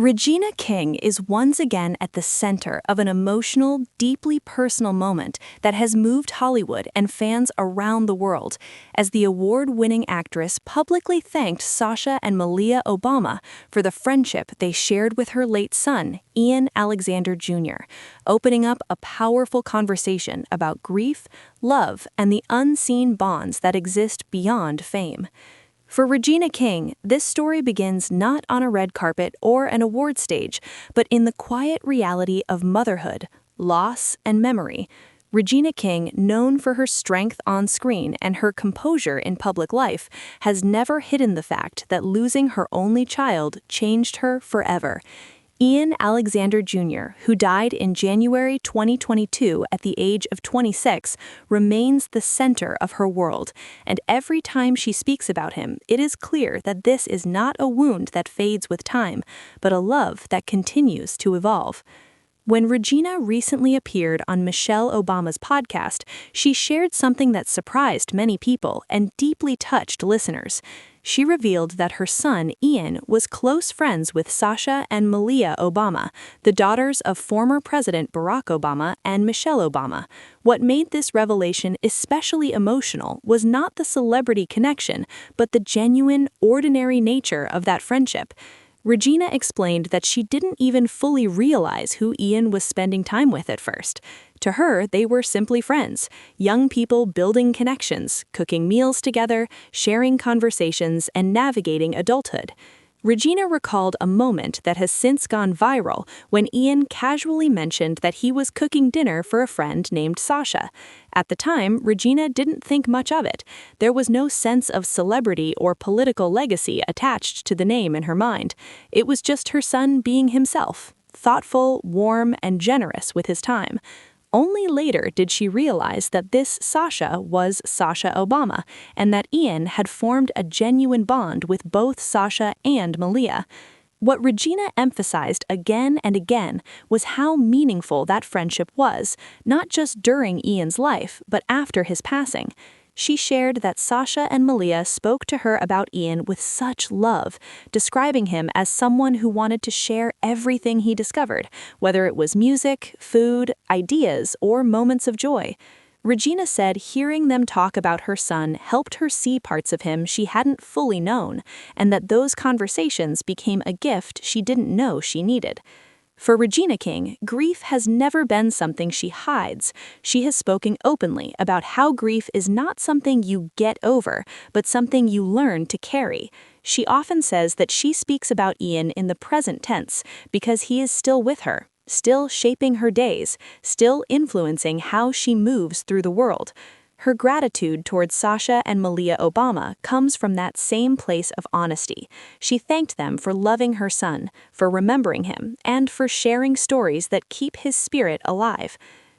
Regina King is once again at the center of an emotional, deeply personal moment that has moved Hollywood and fans around the world, as the award-winning actress publicly thanked Sasha and Malia Obama for the friendship they shared with her late son, Ian Alexander Jr., opening up a powerful conversation about grief, love, and the unseen bonds that exist beyond fame. For Regina King, this story begins not on a red carpet or an award stage, but in the quiet reality of motherhood, loss, and memory. Regina King, known for her strength on screen and her composure in public life, has never hidden the fact that losing her only child changed her forever. Ian Alexander Jr., who died in January 2022 at the age of 26, remains the center of her world, and every time she speaks about him, it is clear that this is not a wound that fades with time, but a love that continues to evolve. When Regina recently appeared on Michelle Obama's podcast, she shared something that surprised many people and deeply touched listeners. She revealed that her son, Ian, was close friends with Sasha and Malia Obama, the daughters of former President Barack Obama and Michelle Obama. What made this revelation especially emotional was not the celebrity connection, but the genuine, ordinary nature of that friendship. Regina explained that she didn't even fully realize who Ian was spending time with at first. To her, they were simply friends, young people building connections, cooking meals together, sharing conversations, and navigating adulthood. Regina recalled a moment that has since gone viral when Ian casually mentioned that he was cooking dinner for a friend named Sasha. At the time, Regina didn't think much of it. There was no sense of celebrity or political legacy attached to the name in her mind. It was just her son being himself, thoughtful, warm, and generous with his time. Only later did she realize that this Sasha was Sasha Obama, and that Ian had formed a genuine bond with both Sasha and Malia. What Regina emphasized again and again was how meaningful that friendship was, not just during Ian's life, but after his passing. She shared that Sasha and Malia spoke to her about Ian with such love, describing him as someone who wanted to share everything he discovered, whether it was music, food, ideas, or moments of joy. Regina said hearing them talk about her son helped her see parts of him she hadn't fully known, and that those conversations became a gift she didn't know she needed. For Regina King, grief has never been something she hides. She has spoken openly about how grief is not something you get over, but something you learn to carry. She often says that she speaks about Ian in the present tense because he is still with her, still shaping her days, still influencing how she moves through the world. Her gratitude towards Sasha and Malia Obama comes from that same place of honesty. She thanked them for loving her son, for remembering him, and for sharing stories that keep his spirit alive.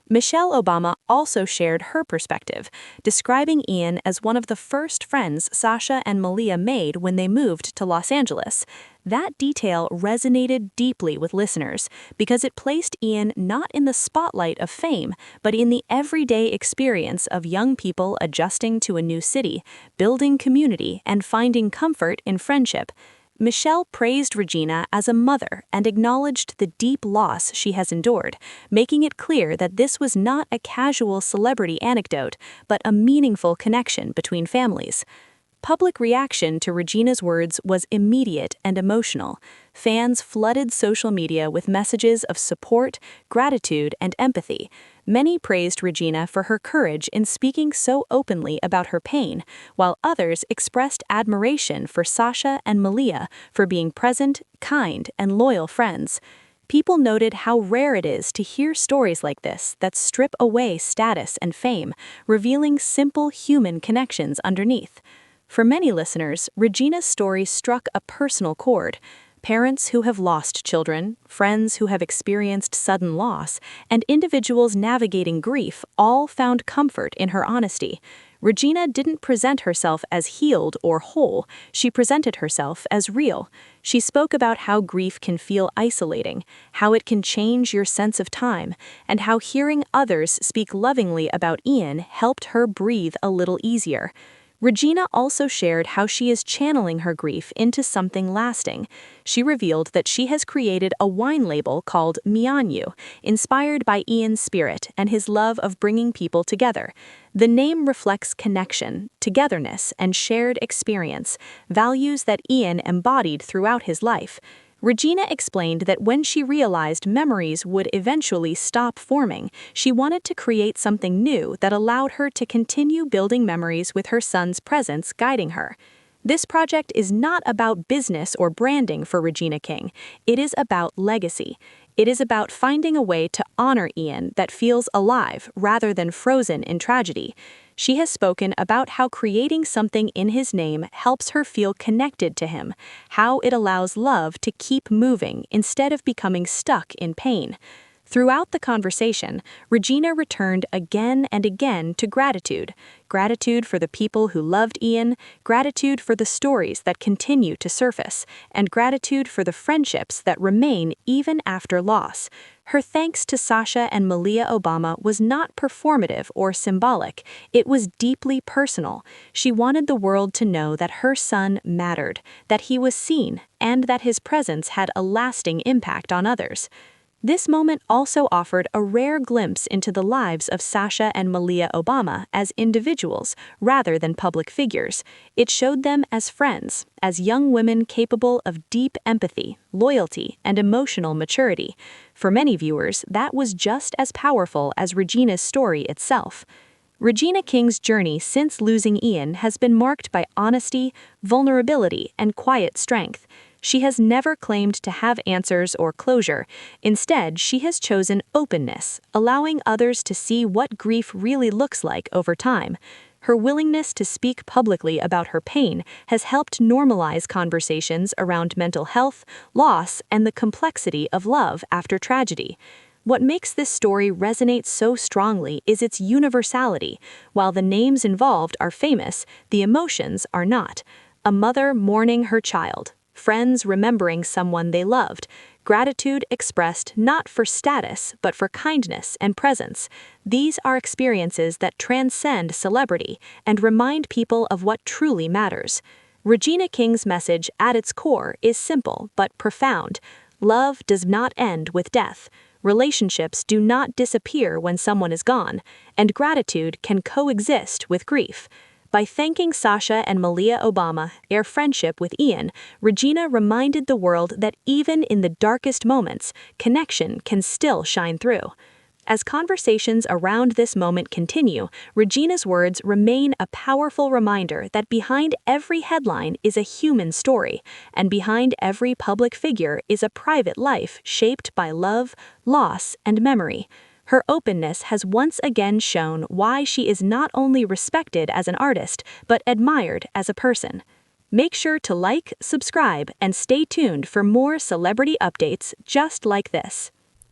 Michelle Obama also shared her perspective, describing Ian as one of the first friends Sasha and Malia made when they moved to Los Angeles. That detail resonated deeply with listeners because it placed Ian not in the spotlight of fame, but in the everyday experience of young people adjusting to a new city, building community, and finding comfort in friendship. Michelle praised Regina as a mother and acknowledged the deep loss she has endured, making it clear that this was not a casual celebrity anecdote, but a meaningful connection between families. Public reaction to Regina's words was immediate and emotional. Fans flooded social media with messages of support, gratitude, and empathy. Many praised Regina for her courage in speaking so openly about her pain, while others expressed admiration for Sasha and Malia for being present, kind, and loyal friends. People noted how rare it is to hear stories like this that strip away status and fame, revealing simple human connections underneath. For many listeners, Regina's story struck a personal chord. Parents who have lost children, friends who have experienced sudden loss, and individuals navigating grief all found comfort in her honesty. Regina didn't present herself as healed or whole, she presented herself as real. She spoke about how grief can feel isolating, how it can change your sense of time, and how hearing others speak lovingly about Ian helped her breathe a little easier. Regina also shared how she is channeling her grief into something lasting. She revealed that she has created a wine label called Mianyu, inspired by Ian's spirit and his love of bringing people together. The name reflects connection, togetherness, and shared experience, values that Ian embodied throughout his life. Regina explained that when she realized memories would eventually stop forming, she wanted to create something new that allowed her to continue building memories with her son's presence guiding her. This project is not about business or branding for Regina King. It is about legacy. It is about finding a way to honor Ian that feels alive rather than frozen in tragedy. She has spoken about how creating something in his name helps her feel connected to him, how it allows love to keep moving instead of becoming stuck in pain. Throughout the conversation, Regina returned again and again to gratitude. Gratitude for the people who loved Ian, gratitude for the stories that continue to surface, and gratitude for the friendships that remain even after loss. Her thanks to Sasha and Malia Obama was not performative or symbolic, it was deeply personal. She wanted the world to know that her son mattered, that he was seen, and that his presence had a lasting impact on others. This moment also offered a rare glimpse into the lives of Sasha and Malia Obama as individuals rather than public figures. It showed them as friends, as young women capable of deep empathy, loyalty, and emotional maturity. For many viewers, that was just as powerful as Regina's story itself. Regina King's journey since losing Ian has been marked by honesty, vulnerability, and quiet strength. She has never claimed to have answers or closure. Instead, she has chosen openness, allowing others to see what grief really looks like over time. Her willingness to speak publicly about her pain has helped normalize conversations around mental health, loss, and the complexity of love after tragedy. What makes this story resonate so strongly is its universality. While the names involved are famous, the emotions are not. A mother mourning her child, friends remembering someone they loved, gratitude expressed not for status but for kindness and presence. These are experiences that transcend celebrity and remind people of what truly matters. Regina King's message at its core is simple but profound. Love does not end with death. Relationships do not disappear when someone is gone, and gratitude can coexist with grief. By thanking Sasha and Malia Obama, their friendship with Ian, Regina reminded the world that even in the darkest moments, connection can still shine through. As conversations around this moment continue, Regina's words remain a powerful reminder that behind every headline is a human story, and behind every public figure is a private life shaped by love, loss, and memory. Her openness has once again shown why she is not only respected as an artist, but admired as a person. Make sure to like, subscribe, and stay tuned for more celebrity updates just like this.